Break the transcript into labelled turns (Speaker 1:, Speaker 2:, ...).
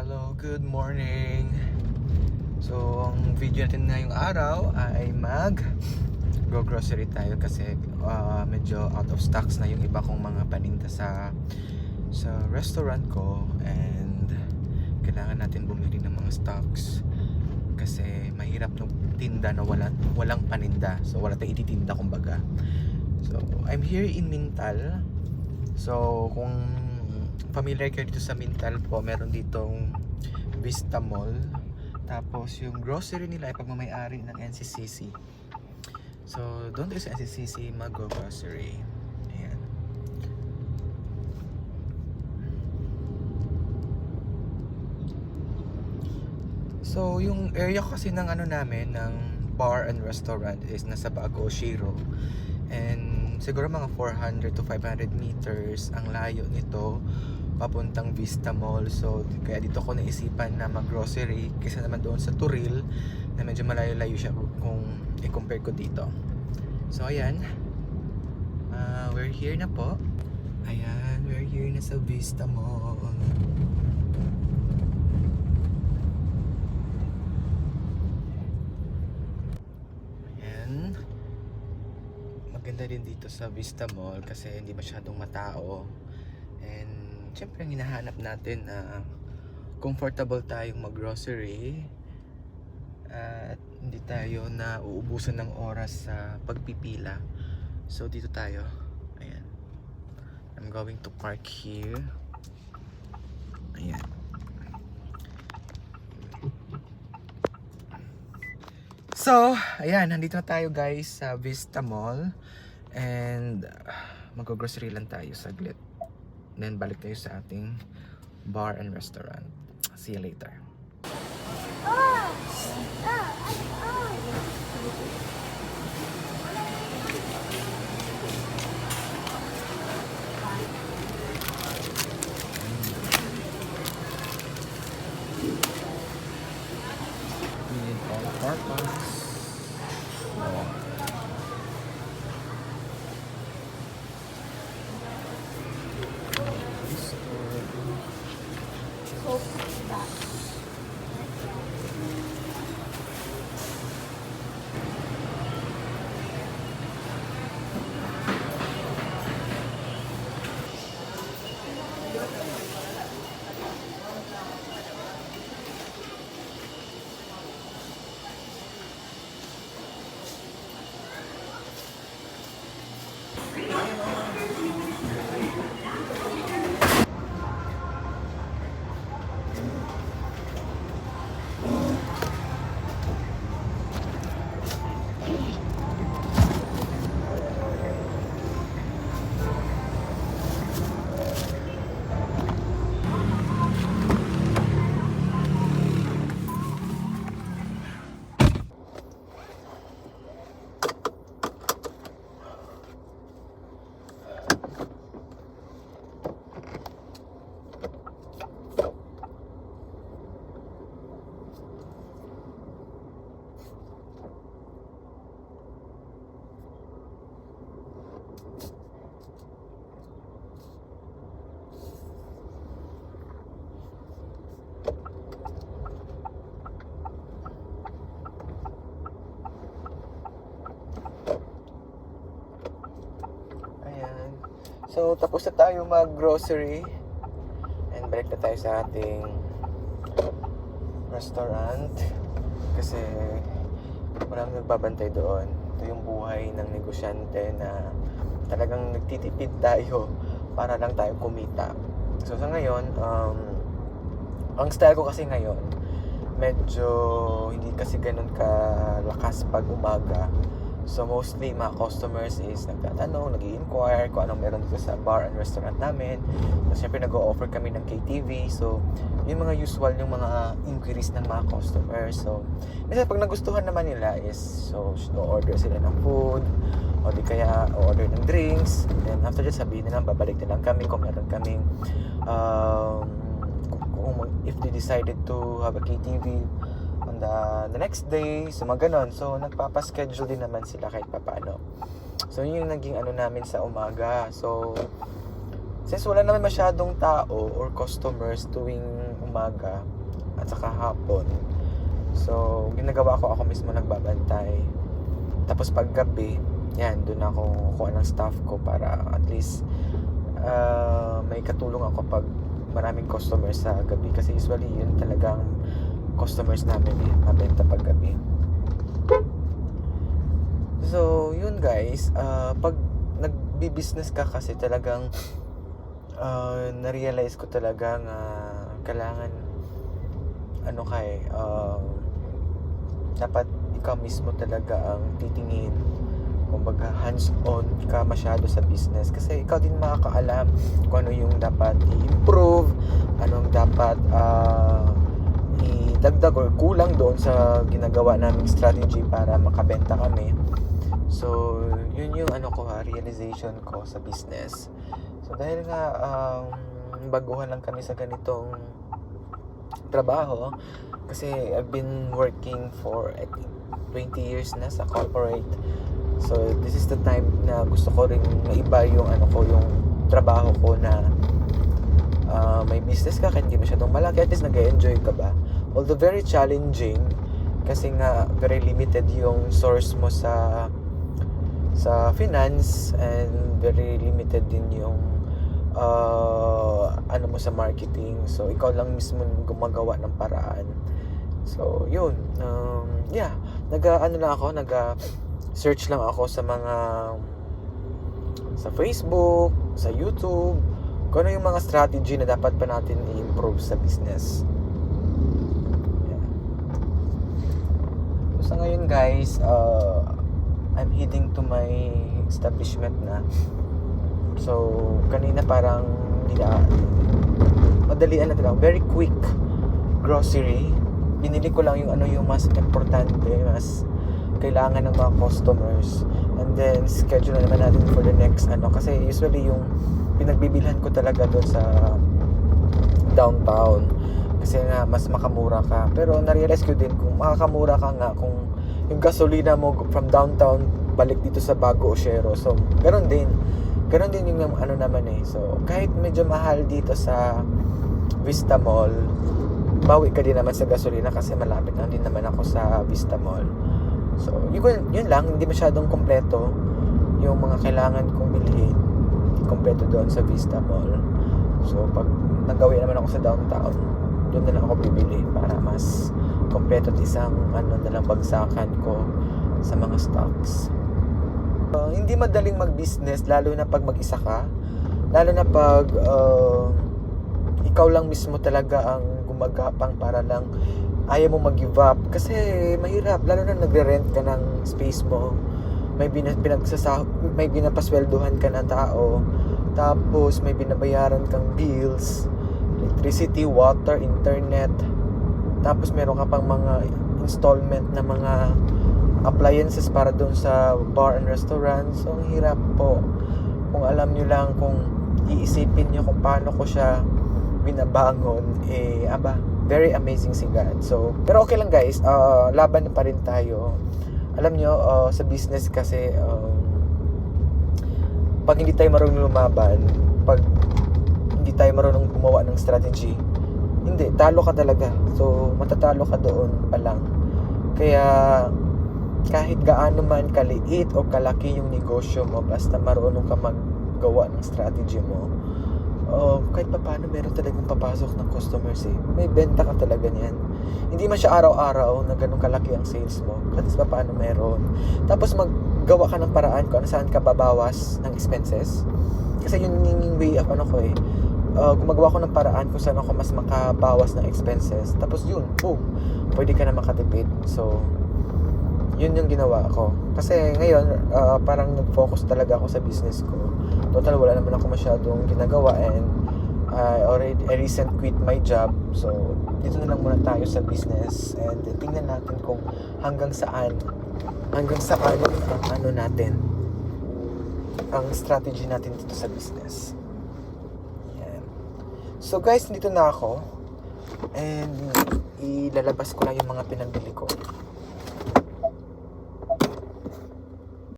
Speaker 1: Hello, good morning. So, ang video natin ngayong araw ay grocery tayo kasi medyo out of stocks na yung iba kong mga paninda sa restaurant ko, and kailangan natin bumili ng mga stocks kasi mahirap ng tinda na walang paninda. So, wala tayong ititinda kumbaga. So, I'm here in Mintal. So, kung familiar kayo dito sa Mintal po, meron ditong Vista Mall. Tapos yung grocery nila ay pagmamay-ari ng NCCC. So doon tayo sa NCCC mag-grocery. Ayan. So yung area kasi ng namin, ng bar and restaurant is nasa Bago Shiro. And siguro mga 400 to 500 meters ang layo nito papuntang Vista Mall. So kaya dito ko naisipan na mag-grocery kaysa naman doon sa Turil na medyo malayo-layo siya kung i-compare ko dito. So ayan, we're here na po. Ayan, we're here na sa Vista Mall. Ayan, maganda din dito sa Vista Mall kasi hindi masyadong matao. And siyempre ang hinahanap natin na comfortable tayong mag-grocery at hindi tayo na uubusan ng oras sa pagpipila. So dito tayo. Ayan. I'm going to park here. Ayan. So, ayan, nandito na tayo guys sa Vista Mall. And mag-grocery lang tayo saglit. Then balik tayo sa ating bar and restaurant. See you later. We need all purpose. So, tapos na tayo mag-grocery. And balik na tayo sa ating restaurant. Kasi walang nagbabantay doon. Ito yung buhay ng negosyante na talagang nagtitipid tayo para lang tayo kumita. So, sa ngayon, ang style ko kasi ngayon, medyo hindi kasi ganun kalakas pag umaga. So mostly mga customers is nagtatanong, nag-i-inquire kung anong meron dito sa bar and restaurant namin. So syempre nag-o-offer kami ng KTV. So yung mga usual yung mga inquiries ng mga customers. So kasi pag nagustuhan naman nila is so order sila ng food o di kaya order ng drinks. And then after that sabihin nila babalik na lang kami kung meron kaming if they decided to have a KTV on the next day, so mga ganon. So nagpapaschedule din naman sila kahit papaano. So yun yung naging namin sa umaga. So since wala naman masyadong tao or customers tuwing umaga at saka hapon. So, ginagawa ko, ako mismo nagbabantay. Tapos pag gabi, yan, doon ako kukuha ng staff ko para at least may katulong ako pag maraming customers sa gabi. Kasi usually, yun talagang customers namin mabenta pag gabi. So, yun guys, pag nagbi-business ka kasi talagang na-realize ko talaga nga kailangan dapat ikaw mismo talaga ang titingin, kumbaga hands-on ka masyado sa business kasi ikaw din makakaalam kung ano yung dapat i-improve, anong dapat idagdag or kulang doon sa ginagawa naming strategy para makabenta kami. So, yun yung realization ko sa business. So, dahil nga baguhan lang kami sa ganitong trabaho, kasi I've been working for I think 20 years na sa corporate. So, this is the time na gusto ko ring maiba yung yung trabaho ko na may business ka, kaya hindi masyadong malaki, at least nag-enjoy ka ba. Although very challenging, kasi nga very limited yung source mo sa finance, and very limited din yung mo sa marketing. So ikaw lang mismo gumagawa ng paraan. So yun, nag-search lang ako sa Facebook, sa YouTube, kung ano yung mga strategy na dapat pa natin i-improve sa business. So sa ngayon guys, I'm heading to my establishment na. So, kanina parang madalian na lang, very quick grocery. Binili ko lang yung yung mas importante, mas kailangan ng mga customers. And then, schedule na naman natin for the next kasi usually yung pinagbibilhan ko talaga doon sa downtown. Kasi nga, mas makamura ka. Pero, na-realize ko din kung makakamura ka nga kung yung gasolina mo from downtown balik dito sa Bago Oshero. So, ganoon din yung naman So, kahit medyo mahal dito sa Vista Mall, bawi ka din naman sa gasolina kasi malapit lang din naman ako sa Vista Mall. So, yun lang, hindi masyadong kompleto yung mga kailangan kong bilhin. Hindi kompleto doon sa Vista Mall. So, pag nagawi naman ako sa downtown, doon na lang ako bibili para mas kompleto at isang na lang bagsakan ko sa mga stocks. Hindi madaling mag-business, lalo na pag mag-isa ka, lalo na pag ikaw lang mismo talaga ang gumagapang para lang ayaw mo mag-give up. Kasi mahirap, lalo na nagre-rent ka ng space mo, may pinapasweldohan ka na tao, tapos may binabayaran kang bills, electricity, water, internet, tapos meron ka pang mga installment na mga appliances para doon sa bar and restaurant. So, ang hirap po. Kung alam nyo lang, kung iisipin nyo kung paano ko siya binabangon, very amazing si God. So, pero okay lang guys, laban na pa rin tayo. Alam nyo, sa business kasi, pag hindi tayo marunong lumaban, pag hindi tayo marunong gumawa ng strategy, hindi, talo ka talaga. So, matatalo ka doon pa lang. Kaya, kahit gaano man kaliit o kalaki yung negosyo mo, basta marunong ka maggawa ng strategy mo, kahit pa paano meron talagang papasok ng customers may benta ka talaga niyan. Hindi man siya araw-araw na ganun kalaki ang sales mo, kahit pa paano meron. Tapos maggawa ka ng paraan kung saan ka babawas ng expenses, kasi yun yung way of gumagawa ko ng paraan kung saan ako mas makabawas ng expenses, tapos yun, boom, pwede ka na makatipid. So yun yung ginawa ko. Kasi ngayon, parang nag-focus talaga ako sa business ko. Total, wala naman ako masyadong ginagawa, and I recent quit my job. So, dito na lang muna tayo sa business, and tingnan natin kung hanggang saan ang strategy natin dito sa business. Yan. So guys, dito na ako, and ilalabas ko lang yung mga pinabili ko.